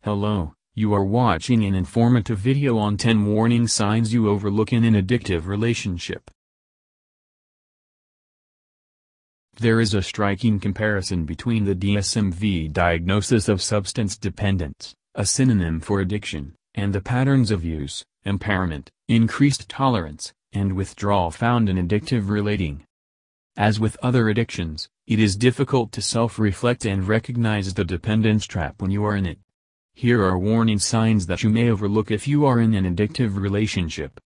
Hello, you are watching an informative video on 10 warning signs you overlook in an addictive relationship. There is a striking comparison between the DSM-V diagnosis of substance dependence, a synonym for addiction, and the patterns of use, impairment, increased tolerance, and withdrawal found in addictive relating. As with other addictions, it is difficult to self-reflect and recognize the dependence trap when you are in it. Here are warning signs that you may overlook if you are in an addictive relationship.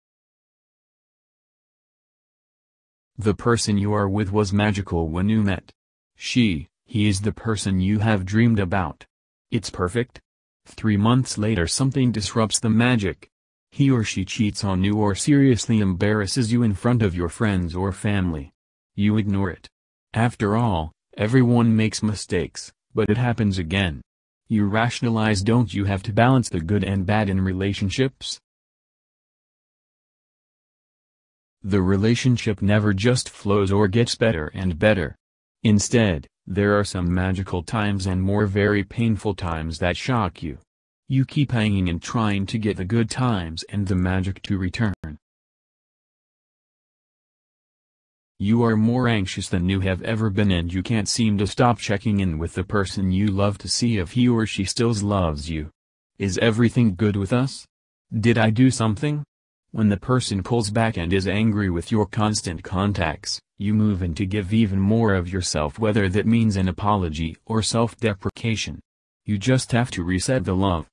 The person you are with was magical when you met. He is the person you have dreamed about. It's perfect. 3 months later something disrupts the magic. He or she cheats on you or seriously embarrasses you in front of your friends or family. You ignore it. After all, everyone makes mistakes, but it happens again. You rationalize, don't you have to balance the good and bad in relationships? The relationship never just flows or gets better and better. Instead, there are some magical times and more very painful times that shock you. You keep hanging and trying to get the good times and the magic to return. You are more anxious than you have ever been and you can't seem to stop checking in with the person you love to see if he or she still loves you. Is everything good with us? Did I do something? When the person pulls back and is angry with your constant contacts, you move in to give even more of yourself, whether that means an apology or self-deprecation. You just have to reset the love.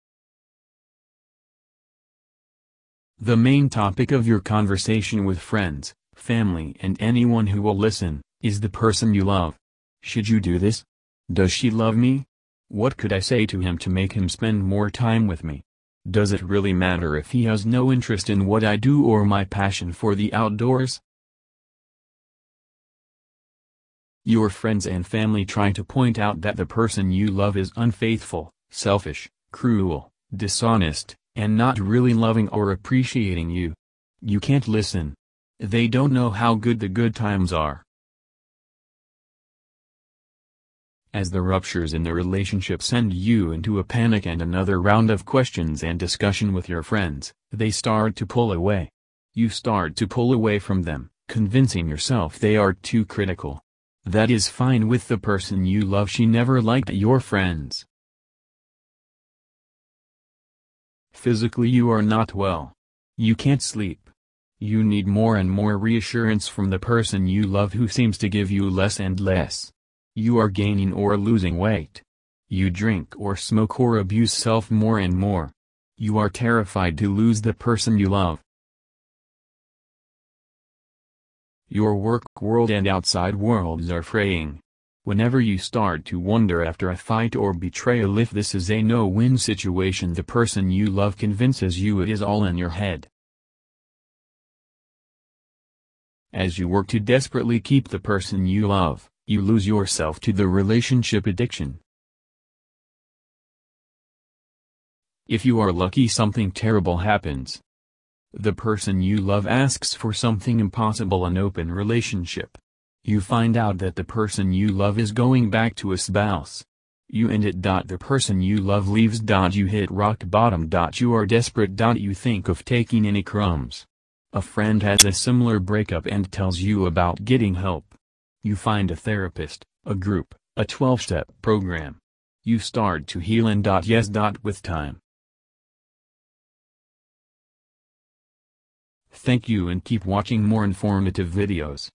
The main topic of your conversation with friends, family and anyone who will listen, is the person you love. Should you do this? Does she love me? What could I say to him to make him spend more time with me? Does it really matter if he has no interest in what I do or my passion for the outdoors? Your friends and family try to point out that the person you love is unfaithful, selfish, cruel, dishonest, and not really loving or appreciating you. You can't listen. They don't know how good the good times are. As the ruptures in the relationship send you into a panic and another round of questions and discussion with your friends, they start to pull away. You start to pull away from them, convincing yourself they are too critical. That is fine with the person you love. She never liked your friends. Physically you are not well. You can't sleep. You need more and more reassurance from the person you love who seems to give you less and less. You are gaining or losing weight. You drink or smoke or abuse self more and more. You are terrified to lose the person you love. Your work world and outside worlds are fraying. Whenever you start to wonder after a fight or betrayal if this is a no-win situation, the person you love convinces you it is all in your head. As you work to desperately keep the person you love, you lose yourself to the relationship addiction. If you are lucky, something terrible happens. The person you love asks for something impossible, an open relationship. You find out that the person you love is going back to a spouse. You end it. The person you love leaves. You hit rock bottom. You are desperate. You think of taking any crumbs. A friend has a similar breakup and tells you about getting help. You find a therapist, a group, a 12-step program. You start to heal and yes. With time. Thank you and keep watching more informative videos.